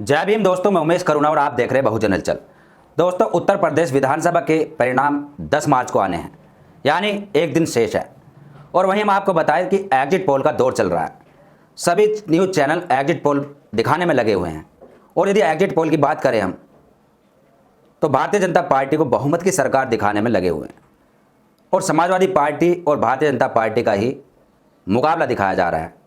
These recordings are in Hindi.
जय भीम दोस्तों, मैं उमेश करुणा और आप देख रहे हैं बहुजन हलचल। दोस्तों, उत्तर प्रदेश विधानसभा के परिणाम 10 मार्च को आने हैं, यानी एक दिन शेष है। और वहीं हम आपको बताएं कि एग्जिट पोल का दौर चल रहा है। सभी न्यूज़ चैनल एग्जिट पोल दिखाने में लगे हुए हैं। और यदि एग्जिट पोल की बात करें हम, तो भारतीय जनता पार्टी को बहुमत की सरकार दिखाने में लगे हुए हैं और समाजवादी पार्टी और भारतीय जनता पार्टी का ही मुकाबला दिखाया जा रहा है।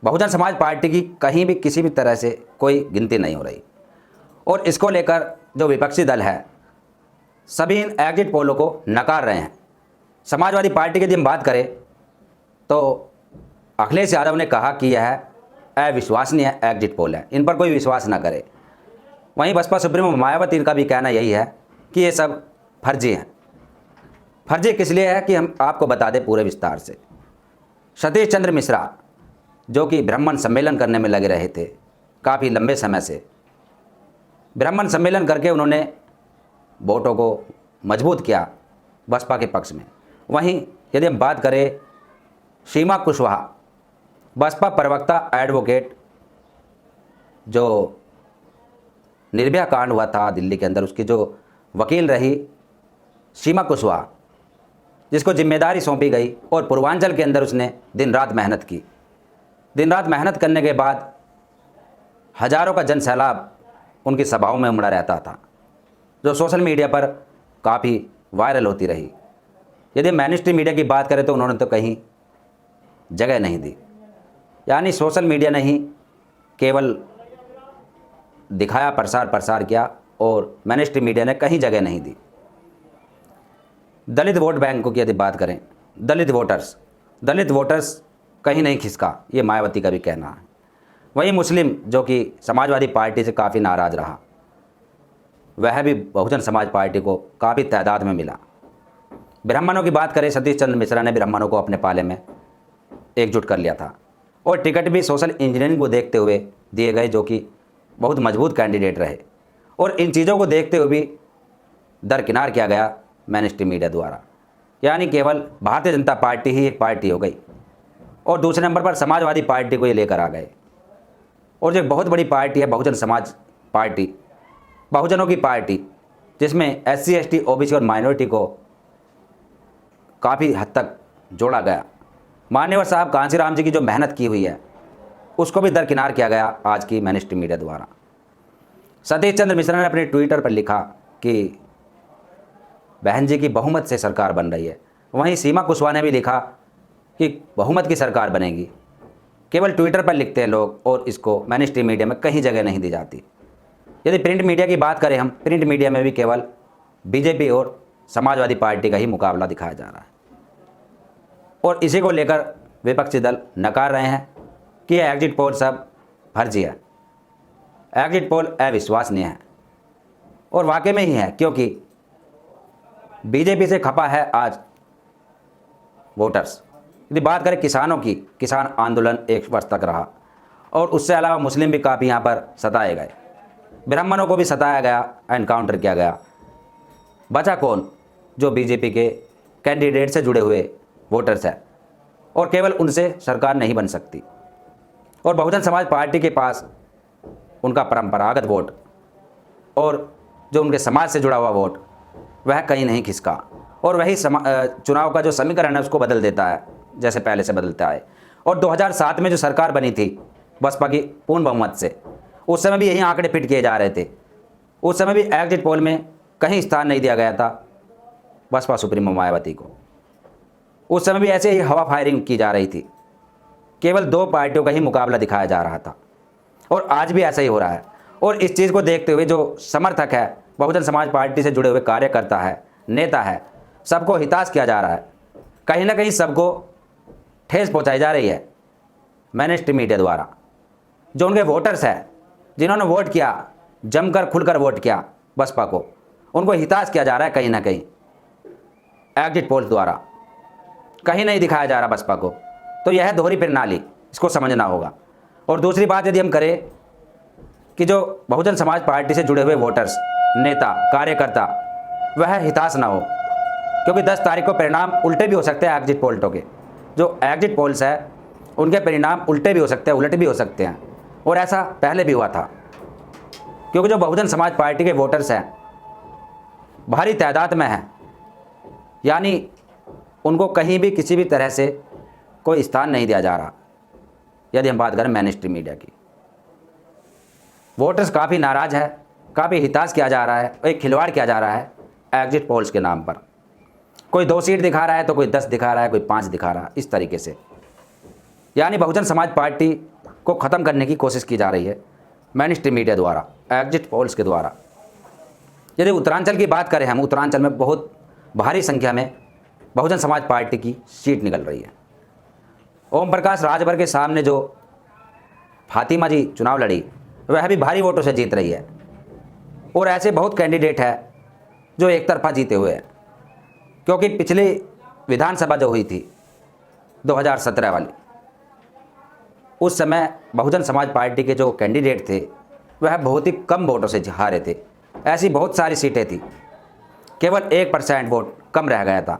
बहुजन समाज पार्टी की कहीं भी किसी भी तरह से कोई गिनती नहीं हो रही। और इसको लेकर जो विपक्षी दल है, सभी इन एग्जिट पोलों को नकार रहे हैं। समाजवादी पार्टी की यदि हम बात करें तो अखिलेश यादव ने कहा कि यह अविश्वसनीय एग्जिट पोल है, इन पर कोई विश्वास ना करे। वहीं बसपा सुप्रीमो मायावती का भी कहना यही है कि ये सब फर्जी हैं। फर्जी किस लिए है कि हम आपको बता दें पूरे विस्तार से। सतीश चंद्र मिश्रा, जो कि ब्राह्मण सम्मेलन करने में लगे रहे थे काफ़ी लंबे समय से, ब्राह्मण सम्मेलन करके उन्होंने वोटों को मजबूत किया बसपा के पक्ष में। वहीं यदि हम बात करें सीमा कुशवाहा, बसपा प्रवक्ता एडवोकेट, जो निर्भया कांड हुआ था दिल्ली के अंदर, उसकी जो वकील रही सीमा कुशवाहा, जिसको जिम्मेदारी सौंपी गई और पूर्वांचल के अंदर उसने दिन रात मेहनत की। दिन रात मेहनत करने के बाद हजारों का जन सैलाब उनकी सभाओं में उमड़ा रहता था, जो सोशल मीडिया पर काफ़ी वायरल होती रही। यदि मेनस्ट्रीम मीडिया की बात करें तो उन्होंने तो कहीं जगह नहीं दी, यानी सोशल मीडिया ने ही केवल दिखाया, प्रसार किया, और मेनस्ट्रीम मीडिया ने कहीं जगह नहीं दी। दलित वोट बैंकों की यदि बात करें, दलित वोटर्स कहीं नहीं खिसका, ये मायावती का भी कहना है। वहीं मुस्लिम, जो कि समाजवादी पार्टी से काफ़ी नाराज़ रहा, वह भी बहुजन समाज पार्टी को काफ़ी तादाद में मिला। ब्राह्मणों की बात करें, सतीश चंद्र मिश्रा ने ब्राह्मणों को अपने पाले में एकजुट कर लिया था और टिकट भी सोशल इंजीनियरिंग को देखते हुए दिए गए, जो कि बहुत मजबूत कैंडिडेट रहे। और इन चीज़ों को देखते हुए भी दरकिनार किया गया मेनस्ट्रीम मीडिया द्वारा, यानी केवल भारतीय जनता पार्टी ही एक पार्टी हो गई और दूसरे नंबर पर समाजवादी पार्टी को ये लेकर आ गए। और जो बहुत बड़ी पार्टी है बहुजन समाज पार्टी, बहुजनों की पार्टी, जिसमें SC ST OBC और माइनॉरिटी को काफ़ी हद तक जोड़ा गया। मान्यवर साहब कांशीराम जी की जो मेहनत की हुई है उसको भी दरकिनार किया गया आज की मेनस्ट्रीम मीडिया द्वारा। सतीश चंद्र मिश्रा ने अपने ट्विटर पर लिखा कि बहन जी की बहुमत से सरकार बन रही है। वहीं सीमा कुशवाहा ने भी लिखा कि बहुमत की सरकार बनेगी। केवल ट्विटर पर लिखते हैं लोग और इसको मेनस्ट्रीम मीडिया में कहीं जगह नहीं दी जाती। यदि प्रिंट मीडिया की बात करें हम, प्रिंट मीडिया में भी केवल बीजेपी और समाजवादी पार्टी का ही मुकाबला दिखाया जा रहा है। और इसी को लेकर विपक्षी दल नकार रहे हैं कि यह एग्जिट पोल सब फर्जी है, एग्जिट पोल अविश्वसनीय है। और वाकई में ही है, क्योंकि बीजेपी से खपा है आज वोटर्स। यदि बात करें किसानों की, किसान आंदोलन 1 वर्ष तक रहा और उससे अलावा मुस्लिम भी काफ़ी यहाँ पर सताए गए, ब्राह्मणों को भी सताया गया, एनकाउंटर किया गया। बचा कौन? जो बीजेपी के कैंडिडेट से जुड़े हुए वोटर्स हैं, और केवल उनसे सरकार नहीं बन सकती। और बहुजन समाज पार्टी के पास उनका परंपरागत वोट और जो उनके समाज से जुड़ा हुआ वोट, वह कहीं नहीं खिसका। और वही चुनाव का जो समीकरण है उसको बदल देता है, जैसे पहले से बदलता है। और 2007 में जो सरकार बनी थी बसपा की पूर्ण बहुमत से, उस समय भी यही आंकड़े फिट किए जा रहे थे। उस समय भी एग्जिट पोल में कहीं स्थान नहीं दिया गया था बसपा सुप्रीमो मायावती को। उस समय भी ऐसे ही हवा फायरिंग की जा रही थी, केवल 2 पार्टियों का ही मुकाबला दिखाया जा रहा था। और आज भी ऐसा ही हो रहा है। और इस चीज़ को देखते हुए जो समर्थक है, बहुजन समाज पार्टी से जुड़े हुए कार्यकर्ता है, नेता है, सबको हिताश किया जा रहा है। कहीं ना कहीं सबको ठेस पहुंचाई जा रही है मेनस्ट्रीम मीडिया द्वारा। जो उनके वोटर्स हैं, जिन्होंने वोट किया, जमकर खुलकर वोट किया बसपा को, उनको हिताश किया जा रहा है कहीं ना कहीं एग्जिट पोल द्वारा। कहीं नहीं दिखाया जा रहा बसपा को। तो यह है दोहरी प्रणाली, इसको समझना होगा। और दूसरी बात यदि हम करें कि जो बहुजन समाज पार्टी से जुड़े हुए वोटर्स, नेता, कार्यकर्ता, वह हिताश ना हो, क्योंकि 10 तारीख को परिणाम उल्टे भी हो सकते हैं एग्जिट पोल्टों के। जो एग्जिट पोल्स है उनके परिणाम उल्टे भी हो सकते हैं, उलट भी हो सकते हैं। और ऐसा पहले भी हुआ था। क्योंकि जो बहुजन समाज पार्टी के वोटर्स हैं भारी तादाद में हैं, यानी उनको कहीं भी किसी भी तरह से कोई स्थान नहीं दिया जा रहा। यदि हम बात करें मेन स्ट्रीम मीडिया की, वोटर्स काफ़ी नाराज़ है, काफ़ी हिताश किया जा रहा है, एक खिलवाड़ किया जा रहा है एग्जिट पोल्स के नाम पर। कोई 2 सीट दिखा रहा है तो कोई 10 दिखा रहा है, कोई 5 दिखा रहा है, इस तरीके से यानी बहुजन समाज पार्टी को ख़त्म करने की कोशिश की जा रही है मेन स्ट्रीम मीडिया द्वारा, एग्जिट पोल्स के द्वारा। यदि उत्तरांचल की बात करें हम, उत्तरांचल में बहुत भारी संख्या में बहुजन समाज पार्टी की सीट निकल रही है। ओम प्रकाश राजभर के सामने जो फातिमा जी चुनाव लड़ी वह भी भारी वोटों से जीत रही है, और ऐसे बहुत कैंडिडेट है जो एक तरफा जीते हुए हैं। क्योंकि पिछली विधानसभा जो हुई थी 2017 वाली, उस समय बहुजन समाज पार्टी के जो कैंडिडेट थे वह बहुत ही कम वोटों से हारे थे। ऐसी बहुत सारी सीटें थी, केवल 1% वोट कम रह गया था,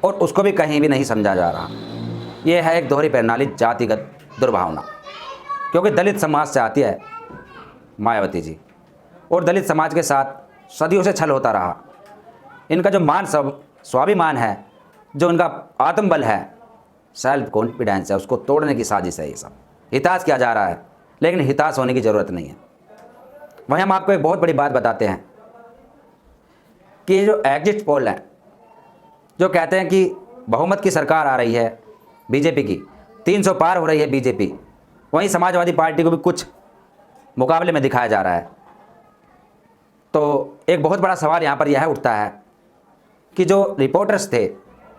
और उसको भी कहीं भी नहीं समझा जा रहा। ये है एक दोहरी प्रणाली, जातिगत दुर्भावना। क्योंकि दलित समाज से आती है मायावती जी, और दलित समाज के साथ सदियों से छल होता रहा। इनका जो स्वाभिमान है, जो इनका आत्मबल है, सेल्फ कॉन्फिडेंस है, उसको तोड़ने की साजिश है। ये सब हिताश किया जा रहा है, लेकिन हिताश होने की ज़रूरत नहीं है। वहीं हम आपको एक बहुत बड़ी बात बताते हैं कि ये जो एग्जिट पोल है, जो कहते हैं कि बहुमत की सरकार आ रही है बीजेपी की, 300 पार हो रही है बीजेपी, वहीं समाजवादी पार्टी को भी कुछ मुकाबले में दिखाया जा रहा है। तो एक बहुत बड़ा सवाल यहाँ पर यह उठता है कि जो रिपोर्टर्स थे,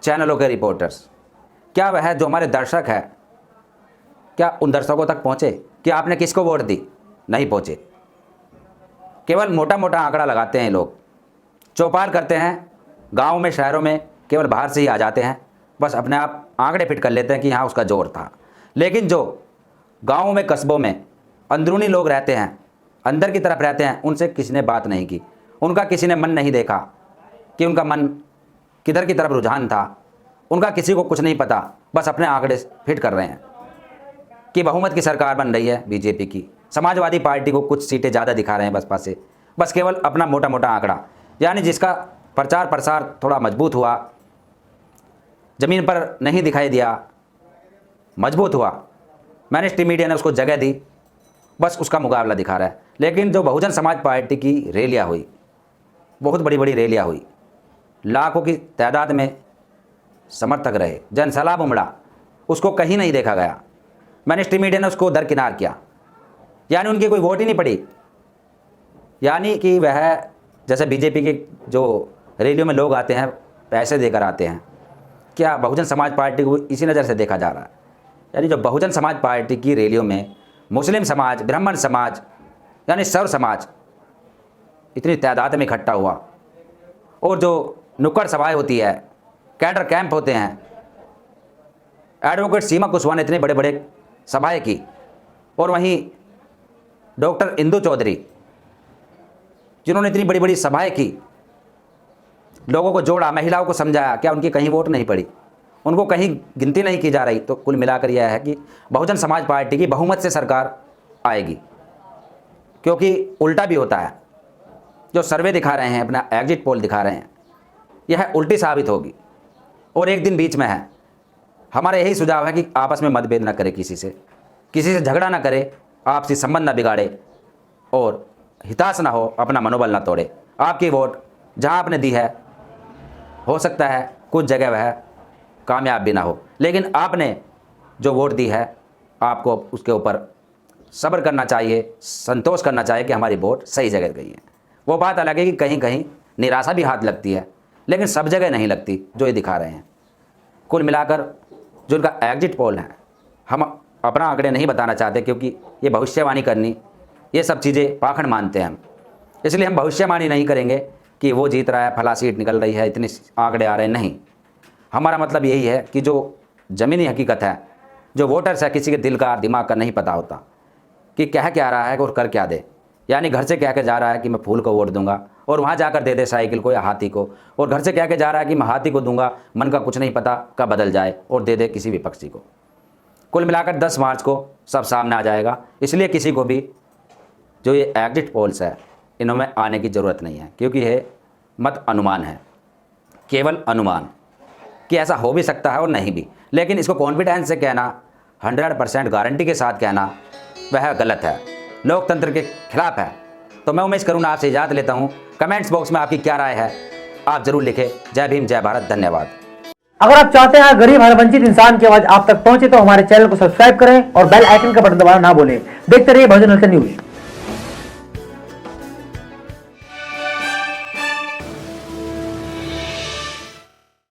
चैनलों के रिपोर्टर्स, क्या वह जो हमारे दर्शक है, क्या उन दर्शकों तक पहुँचे कि आपने किसको वोट दी? नहीं पहुँचे। केवल मोटा मोटा आंकड़ा लगाते हैं लोग, चौपाल करते हैं, गाँव में शहरों में केवल बाहर से ही आ जाते हैं, बस अपने आप आंकड़े फिट कर लेते हैं कि हाँ उसका जोर था। लेकिन जो गाँव में, कस्बों में अंदरूनी लोग रहते हैं, अंदर की तरफ रहते हैं, उनसे किसी ने बात नहीं की, उनका किसी ने मन नहीं देखा कि उनका मन किधर की तरफ रुझान था। उनका किसी को कुछ नहीं पता, बस अपने आंकड़े फिट कर रहे हैं कि बहुमत की सरकार बन रही है बीजेपी की। समाजवादी पार्टी को कुछ सीटें ज़्यादा दिखा रहे हैं बसपा से, बस केवल अपना मोटा मोटा आंकड़ा, यानी जिसका प्रचार प्रसार थोड़ा मजबूत हुआ, ज़मीन पर नहीं दिखाई दिया, मजबूत हुआ, मेन स्ट्रीम मीडिया ने उसको जगह दी, बस उसका मुकाबला दिखा रहा है। लेकिन जो बहुजन समाज पार्टी की रैलियाँ हुई, बहुत बड़ी बड़ी रैलियाँ हुई, लाखों की तादाद में समर्थक रहे, जनसैलाब उमड़ा, उसको कहीं नहीं देखा गया। मेन स्ट्रीम मीडिया ने उसको दरकिनार किया, यानी उनकी कोई वोट ही नहीं पड़ी। यानी कि वह, जैसे बीजेपी के जो रैलियों में लोग आते हैं, पैसे देकर आते हैं, क्या बहुजन समाज पार्टी को इसी नज़र से देखा जा रहा है? यानी जो बहुजन समाज पार्टी की रैलियों में मुस्लिम समाज, ब्राह्मण समाज, यानी सर्व समाज इतनी तादाद में इकट्ठा हुआ, और जो नुक्कड़ सभाएँ होती है, कैडर कैंप होते हैं, एडवोकेट सीमा कुशवाहा ने इतने बड़े बड़े सभाएँ की, और वहीं डॉक्टर इंदु चौधरी जिन्होंने इतनी बड़ी बड़ी सभाएँ की, लोगों को जोड़ा, महिलाओं को समझाया, क्या उनकी कहीं वोट नहीं पड़ी? उनको कहीं गिनती नहीं की जा रही? तो कुल मिलाकर यह है कि बहुजन समाज पार्टी की बहुमत से सरकार आएगी। क्योंकि उल्टा भी होता है, जो सर्वे दिखा रहे हैं, अपना एग्जिट पोल दिखा रहे हैं, यह उल्टी साबित होगी, और एक दिन बीच में है। हमारा यही सुझाव है कि आपस में मतभेद ना करे, किसी से झगड़ा ना करे, आपसी संबंध ना बिगाड़े, और हिताश ना हो, अपना मनोबल ना तोड़े। आपकी वोट जहां आपने दी है, हो सकता है कुछ जगह वह कामयाब भी ना हो, लेकिन आपने जो वोट दी है, आपको उसके ऊपर सब्र करना चाहिए, संतोष करना चाहिए कि हमारी वोट सही जगह गई है। वो बात अलग है कि कहीं कहीं निराशा भी हाथ लगती है, लेकिन सब जगह नहीं लगती जो ये दिखा रहे हैं। कुल मिलाकर जो इनका एग्जिट पोल है, हम अपना आंकड़े नहीं बताना चाहते, क्योंकि ये भविष्यवाणी करनी, ये सब चीज़ें पाखंड मानते हैं हम, इसलिए हम भविष्यवाणी नहीं करेंगे कि वो जीत रहा है, फला सीट निकल रही है, इतने आंकड़े आ रहे हैं। नहीं, हमारा मतलब यही है कि जो ज़मीनी हकीकत है, जो वोटर्स है, किसी के दिल का, दिमाग का नहीं पता होता कि कह क्या रहा है और कर क्या दे। यानी घर से कह के जा रहा है कि मैं फूल को वोट दूंगा, और वहाँ जाकर दे दे साइकिल को या हाथी को, और घर से कह के जा रहा है कि मैं हाथी को दूंगा, मन का कुछ नहीं पता कब बदल जाए, और दे दे किसी विपक्षी को। कुल मिलाकर 10 मार्च को सब सामने आ जाएगा, इसलिए किसी को भी जो ये एग्जिट पोल्स है इनमें आने की ज़रूरत नहीं है, क्योंकि ये मत अनुमान है, केवल अनुमान कि ऐसा हो भी सकता है और नहीं भी। लेकिन इसको कॉन्फिडेंस से कहना, 100% गारंटी के साथ कहना, वह गलत है, लोकतंत्र के खिलाफ है। तो मैं उमेश करूणा आपसे इजाज़त लेता हूँ। कमेंट्स बॉक्स में आपकी क्या राय है आप जरूर लिखें। जय भीम, जय भारत, धन्यवाद। अगर आप चाहते हैं गरीब हर वंचित इंसान की आवाज आप तक पहुंचे तो हमारे चैनल को सब्सक्राइब करें और बेल आइकन का बटन दबाना ना भूलें। देखते रहिए बहुजन हलचल न्यूज।